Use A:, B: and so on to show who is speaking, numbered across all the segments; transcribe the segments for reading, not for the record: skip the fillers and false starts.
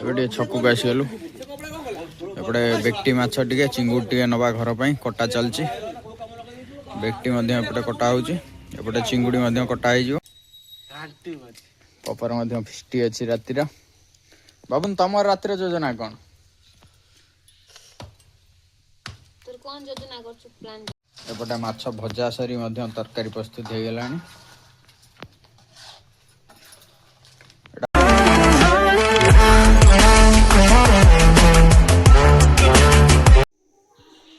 A: एबे छकु को आसीगलु एपटे बेक्टी माछ टिके चिंगुड़ टिके नवा घर पई कटा चलची बेक्टी मध्य एपटे कटा होची एपटे चिंगुड़ी मध्य कटा होई जो पपर मध्य फिस्टी अछि रातिर बाबून तमर रातिर योजना कोन
B: तोर कोन योजना करछु प्लान
A: एपटे माछ भजा सरी मध्य तरकारी प्रस्तुत हे गेलानी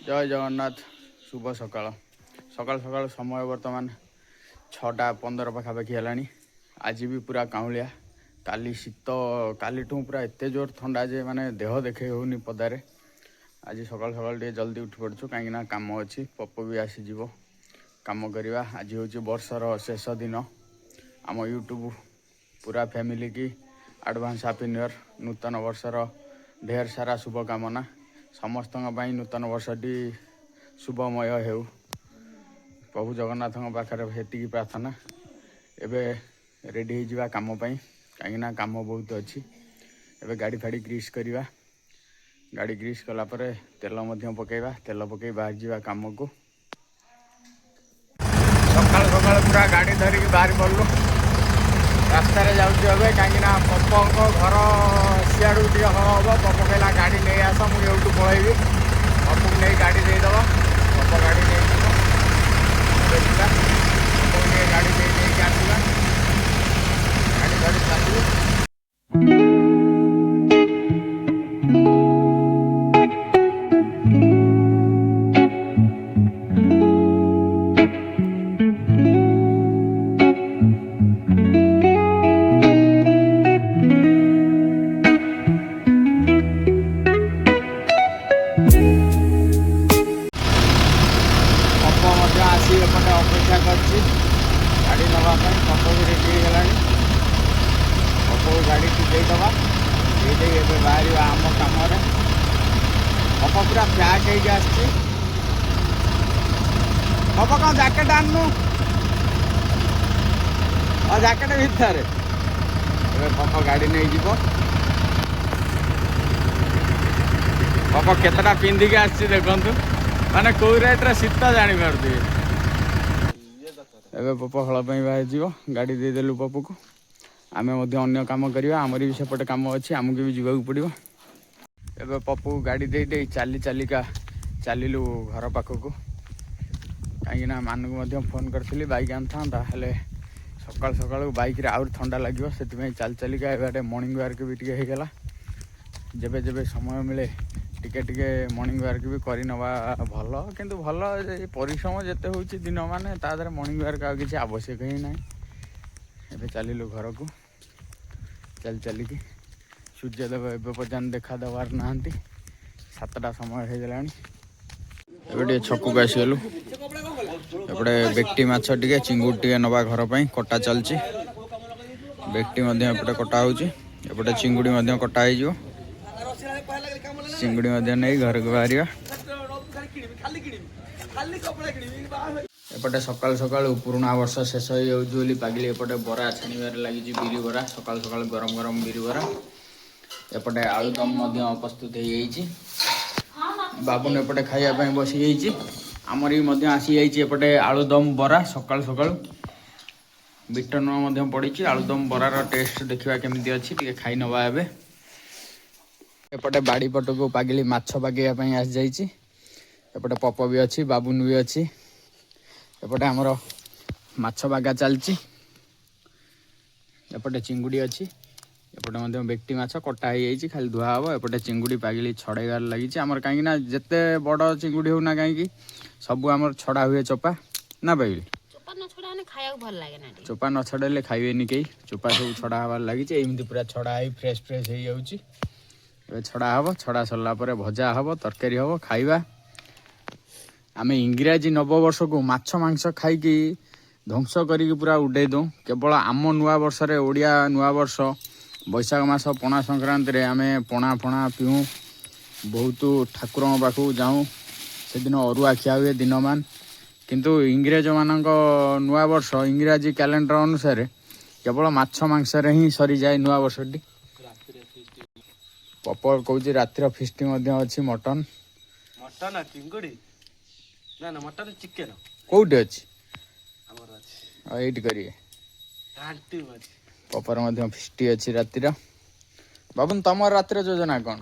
A: जय जगन्नाथ शुभ सकाळ सकाळ सकाळ समय वर्तमान 6:15 पाखापाखि है आज भी पूरा काउलिया काली शीत काली पूरा एत जोर ठंडा जे माने देह देखे होनी पदारे आज सकाळ सकाळ टे जल्दी उठी पड़छु कहीं काम अच्छी पप्पू भी आसीज कम करवा आज हूँ वर्षर शेष दिन आम यूट्यूब पूरा फैमिली की एडवांस हैप्पी न्यू ईयर नूतन वर्षर ढेर सारा शुभकामना समस्त नूतन वर्षटी शुभमय हो प्रभु जगन्नाथ पाखे हेती प्रार्थना एबे रेडी हो कम कहीं काम बहुत अच्छी एबे गाड़ी फाड़ी ग्रीस करवा गाड़ी ग्रीस कलापर तेल पकेवा तेल पकई बाहर जावा कम को सकाल सकाल पूरा गाड़ी धरिकी बाहर पड़लु रास्त जाऊे कहीं पप्पो घर सियाड़ू टे हम पप्पो कहला गाड़ी नहीं आस मुझे पलैबी पप्पू नहीं गाड़ी देदेव पप्पो गाड़ी नहीं पप्पू गाड़ी नहीं आसवा गाड़ी धरी चलू अपेक्षा कर गाड़ी नापी पप्पू भी रेडी होगा पप्पू गाड़ी देदेवा ये बाहर आम कम पप्पू पूरा पैक होप कौन जैकेट आनु और जैकेट भितर पप्पू गाड़ी नहीं जीव पप्पू केतटा पिंधिकी आसी देखु माने कौ रेट्रे शीत जापारे एबे पप्पू हल बाहर गाड़ी देदेलु पप्पू को आम अन्य कम करवा आमर भी सेपटे कम अच्छी आमको भी जावाक पड़ो एबे पप्पू गाड़ी दे दे चली चलिका चलू घर पाखक कहीं मानू फोन करी बैक आना हेले सकाल सकाल बैक आउर ठंडा लगे से चल चलिका एबारे मॉर्निंग वार्क भी टे होगला जेबे जेबे समय मिले टिके टिके मॉर्निंग वार्क भी कर नवा भल किंतु भल परिश्रम जिते हूँ दिन माने तादर मॉर्निंग वार्क आ किसी आवश्यक ही ना एबे चलू घर को चल चलिकी सूर्यदेव एवं पर्यटन देखा देवार ना 7टा समय हो गला एबे छकु को आसीगलु एपटे बेक्टी माछ टिके चिंगुड़ टिके नवा घर पई कटा चलची बेक्टी मध्य एपटे कटा होची एपटे चिंगुड़ी मध्य कटा हो जो चिंगुड़ी मध्य नहीं घर को बाहर एपटे सकाल सकाल पुराणा वर्ष शेष हो पागिली एपटे बरा छाणिबार लगी बिरी बरा सकाल सकाल गरम गरम बिरी बरा एपटे आलुदम प्रस्तुत हो बाबून एपटे खाइबा बसी आमर भी आसी एपटे आलुदम बरा सकाल सकाल बिट लुण पड़ी आलुदम बरार टेस्ट देखा केमी अच्छी खाई नवा एबे एपटे बाड़ी पट को पागिली माछ बागेवाई आसी जाइए एपटे पप भी अच्छी बाबुन भी अच्छी एपटे आमर माछ बागा चलची एपटे चिंगुड़ी अच्छी एपटे बेक्टी माछ कटा हो खाली धुआ हम एपटे चिंगुड़ी पागिली छड़ाइबार लगी आमर कहीं जिते बड़ चिंगुड़ी होना कहीं सब आमर छड़ा हुए चोपा ना पाइली चोपा न छड़े खाइबेनि कई चोपा सब छड़ा हबार लगी एमती पूरा छड़ा ही फ्रेश फ्रेश हो जाऊँगी छड़ा हम छड़ा सरला भजा हम तरकारी हम खाइबा आम इंग्राजी नववर्ष को माछ मांस खाइकी ध्वंस करी पूरा उड़े दू केवल आम नुआ वर्ष ओडिया नुआ वर्ष बैशाख मास पणा संक्रांति रे आम पणा फणा पीऊँ बहुत ठाकुर पाखक जाऊँ से दिन अरुआ खिया हुए दिन मान किंतु इंग्रेज मानक नुआ वर्ष इंग्राजी कैलेंडर अनुसार केवल माछ मांस ही सरी जाए नुआ वर्षटी ପପ କହୁଛି ରାତିର ଫିଷ୍ଟି ମଧ୍ୟ ଅଛି ମଟନ୍।
C: ମଟନ ଚିଙ୍ଗୁଡ଼ି ନା ନା ମଟନ ଚିକେନ
A: କୋଉଠି ଅଛି?
C: ଆମର ଅଛି।
A: ଆଉ ଏଇଠି କରିବେ।
C: ଘାଣ୍ଟି ଅଛି।
A: ପପର ମଧ୍ୟ ଫିଷ୍ଟି ଅଛି ରାତିର। ବାବୁନ ତମର ରାତିର ଯୋଜନା କ'ଣ?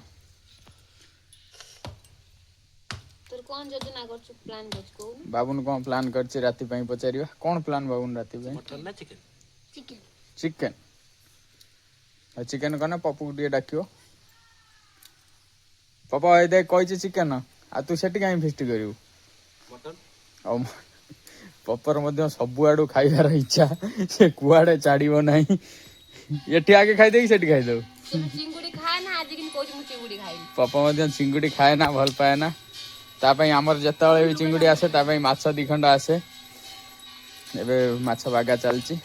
B: ତୋର କ'ଣ ଯୋଜନା କରୁଛୁ ପ୍ଲାନ୍ କରୁଛୁ କହୁନୁ?
A: ବାବୁନ କ'ଣ ପ୍ଲାନ୍ କରିଛି ରାତି ପାଇଁ ପଚାରିବା। କ'ଣ ପ୍ଲାନ୍ ବାବୁନ ରାତି ପାଇଁ?
C: ମଟନ ନା ଚିକେନ?
B: ଚିକେନ।
A: ଚିକେନ। ଆଉ ଚିକେନ କନେ ପପୁକୁ ଟିକେ ଡାକିବ। ପପ ଏଇ ଦେଖ କହିଛି ଚିକେନ, ଆଉ ତୁ ସେଠି କାହିଁ ଫିଷ୍ଟ କରିବୁ?
C: ମଟନ।
A: ଆଉ ପପର ମଧ୍ୟ ସବୁଆଡୁ ଖାଇବାର ଇଚ୍ଛା, ସେ କୁଆଡେ ଛାଡିବ ନାହିଁ। ଏଠି ଆଗେ ଖାଇଦେଇକି ସେଠି ଖାଇଦଉ।
B: ଚିଙ୍ଗୁଡ଼ି ଖାଏ ନା, ଆଜି କିନ୍ତୁ କହୁଛି ମୁଁ ଚିଙ୍ଗୁଡ଼ି ଖାଇବି।
A: ପପ ମଧ୍ୟ ଚିଙ୍ଗୁଡ଼ି ଖାଏ ନା, ଭଲ ପାଏ ନା। ତା ପାଇଁ ଆମର ଯେତେବେଳେ ବି ଚିଙ୍ଗୁଡ଼ି ଆସେ ତା ପାଇଁ ମାଛ 2 ଖଣ୍ଡ ଆସେ। ଏବେ ମାଛ ବାଗା ଚାଲିଛି।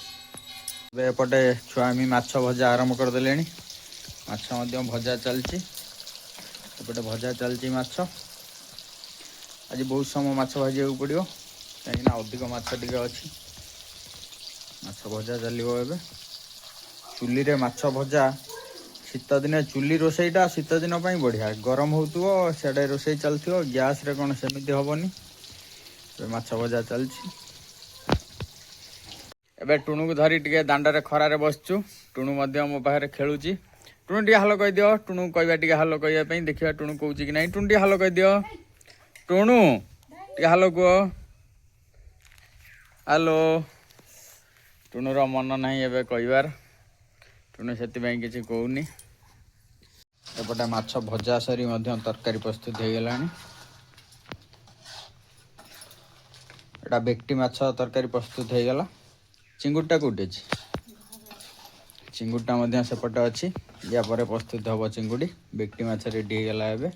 A: ଏବେ ଏପଟେ ଛୁଆମୀ ମାଛ ଭଜା ଆରମ୍ଭ କରିଦେଲେଣି। ମାଛ ମଧ୍ୟ ଭଜା ଚାଲିଛି। ଏପଟେ ଭଜା ଚାଲିଛି ମାଛ। ଆଜି ବହୁତ ସମୟ ମାଛ ଭାଜିବାକୁ ପଡ଼ିବ, କାହିଁକିନା ଅଧିକ ମାଛ ଟିକେ ଅଛି। ମାଛ ଭଜା ଚାଲିବ ଏବେ। ଚୁଲିରେ ମାଛ ଭଜା ଶୀତ ଦିନେ ଚୁଲି ରୋଷେଇଟା ଶୀତ ଦିନ ପାଇଁ ବଢ଼ିଆ। ଗରମ ହେଉଥିବ, ସିଆଡ଼େ ରୋଷେଇ ଚାଲିଥିବ। ଗ୍ୟାସ୍ରେ କ'ଣ ସେମିତି ହେବନି। ଏବେ ମାଛ ଭଜା ଚାଲିଛି। ଏବେ ଟୁଣୁକୁ ଧରି ଟିକେ ଦାଣ୍ଡରେ ଖରାରେ ବସିଛୁ। ଟୁଣୁ ମଧ୍ୟ ମୋ ପାଖରେ ଖେଳୁଛି। ଟୁଣୁ ଟିକେ ହାଲୋ କହିଦିଅ। ଟୁଣୁ କହିବା ଟିକେ ହାଲୋ କହିବା ପାଇଁ, ଦେଖିବା ଟୁଣୁ କହୁଛି କି ନାହିଁ। ଟୁଣୁ ଟିକେ ହାଲୋ କହିଦିଅ। ଟୁଣୁ ଟିକେ ହାଲୋ କୁହ। ହାଲୋ। ଟୁଣୁର ମନ ନାହିଁ ଏବେ କହିବାର। ଟୁଣୁ ସେଥିପାଇଁ କିଛି କହୁନି। ଏପଟେ ମାଛ ଭଜା ସରି ମଧ୍ୟ ତରକାରୀ ପ୍ରସ୍ତୁତ ହେଇଗଲାଣି। ଏଇଟା ବେକଟି ମାଛ ତରକାରୀ ପ୍ରସ୍ତୁତ ହେଇଗଲା। ଚିଙ୍ଗୁଡ଼ିଟା କେଉଁଠି ଅଛି? ଚିଙ୍ଗୁଡ଼ିଟା ମଧ୍ୟ ସେପଟେ ଅଛି। ୟା ପରେ ପ୍ରସ୍ତୁତ ହେବ ଚିଙ୍ଗୁଡ଼ି। ବେକଟି ମାଛ ରେଡ଼ି ହେଇଗଲା ଏବେ।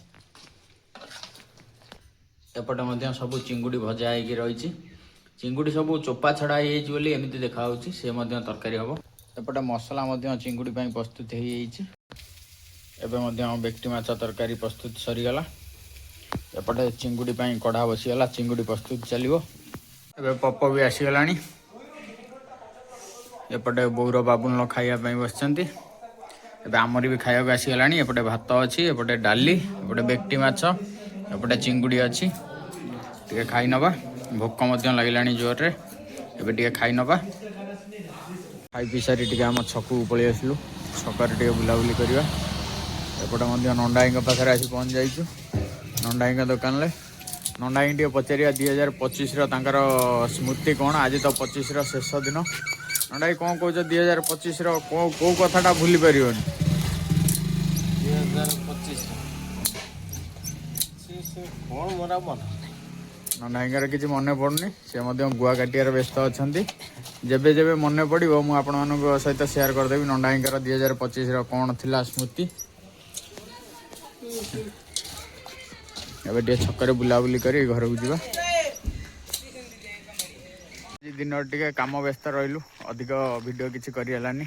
A: ଏପଟେ ମଧ୍ୟ ସବୁ ଚିଙ୍ଗୁଡ଼ି ଭଜା ହେଇକି ରହିଛି। ଚିଙ୍ଗୁଡ଼ି ସବୁ ଚୋପା ଛଡ଼ା ହେଇଯାଇଛି ବୋଲି ଏମିତି ଦେଖାହେଉଛି। ସେ ମଧ୍ୟ ତରକାରୀ ହେବ। ଏପଟେ ମସଲା ମଧ୍ୟ ଚିଙ୍ଗୁଡ଼ି ପାଇଁ ପ୍ରସ୍ତୁତ ହେଇଯାଇଛି। ଏବେ ମଧ୍ୟ ବେକଟି ମାଛ ତରକାରୀ ପ୍ରସ୍ତୁତ ସରିଗଲା। ଏପଟେ ଚିଙ୍ଗୁଡ଼ି ପାଇଁ କଢ଼ା ବସିଗଲା। ଚିଙ୍ଗୁଡ଼ି ପ୍ରସ୍ତୁତ ଚାଲିବ। ଏବେ ପପ ବି ଆସିଗଲାଣି। ଏପଟେ ବୋଉର ବାବୁନର ଖାଇବା ପାଇଁ ବସିଛନ୍ତି। ଏବେ ଆମର ବି ଖାଇବାକୁ ଆସିଗଲାଣି। ଏପଟେ ଭାତ ଅଛି, ଏପଟେ ଡାଲି, ଏପଟେ ବେକଟି ମାଛ, ଏପଟେ ଚିଙ୍ଗୁଡ଼ି ଅଛି। ଟିକେ ଖାଇ ନେବା। ଭୋକ ମଧ୍ୟ ଲାଗିଲାଣି ଜୋରରେ। ଏବେ ଟିକେ ଖାଇ ନେବା। ଖାଇ ପିଇ ସାରି ଟିକେ ଆମ ଛକକୁ ପଳେଇ ଆସିଲୁ। ଛକରେ ଟିକେ ବୁଲାବୁଲି କରିବା। ଏପଟେ ମଧ୍ୟ ନଣ୍ଡାଇଙ୍କ ପାଖରେ ଆସି ପହଞ୍ଚି ଯାଇଛୁ। ନଣ୍ଡାଇଙ୍କ ଦୋକାନରେ ନଣ୍ଡାଇଙ୍କୁ ଟିକେ ପଚାରିବା 2025ର ତାଙ୍କର ସ୍ମୃତି କ'ଣ। ଆଜି ତ 25ର ଶେଷ ଦିନ। ନଣ୍ଡାଇ କ'ଣ କହୁଛ 2025ର କେଉଁ କଥାଟା ଭୁଲି ପାରିବନି?
C: 2025 କ'ଣ ମୋର ଆଉ ମନେ ନାହିଁ।
A: ନଣ୍ଡାଇଙ୍କର କିଛି ମନେ ପଡ଼ୁନି। ସେ ମଧ୍ୟ ଗୁଆ କାଟିବାରେ ବ୍ୟସ୍ତ ଅଛନ୍ତି। ଯେବେ ଯେବେ ମନେ ପଡ଼ିବ ମୁଁ ଆପଣମାନଙ୍କ ସହିତ ସେୟାର କରିଦେବି ନଣ୍ଡାଇଙ୍କର 2025ର କ'ଣ ଥିଲା ସ୍ମୃତି। ଏବେ ଟିକେ ଛକରେ ବୁଲାବୁଲି କରି ଘରକୁ ଯିବା। ଆଜି ଦିନରେ ଟିକେ କାମ ବ୍ୟସ୍ତ ରହିଲୁ, ଅଧିକ ଭିଡ଼ିଓ କିଛି କରିହେଲାନି।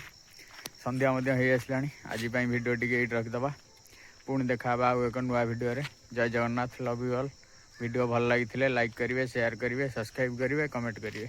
A: ସନ୍ଧ୍ୟା ମଧ୍ୟ ହେଇ ଆସିଲାଣି। ଆଜି ପାଇଁ ଭିଡ଼ିଓ ଟିକେ ଏଇଠି ରଖିଦେବା। ପୁଣି ଦେଖାହେବା ଆଉ ଏକ ନୂଆ ଭିଡ଼ିଓରେ। ଜୟ Jagannath. Love you all. Video ଭଲ ଲାଗିଥିଲେ ଲାଇକ୍ କରିବେ, ସେୟାର କରିବେ, ସବସ୍କ୍ରାଇବ୍ କରିବେ, କମେଣ୍ଟ କରିବେ।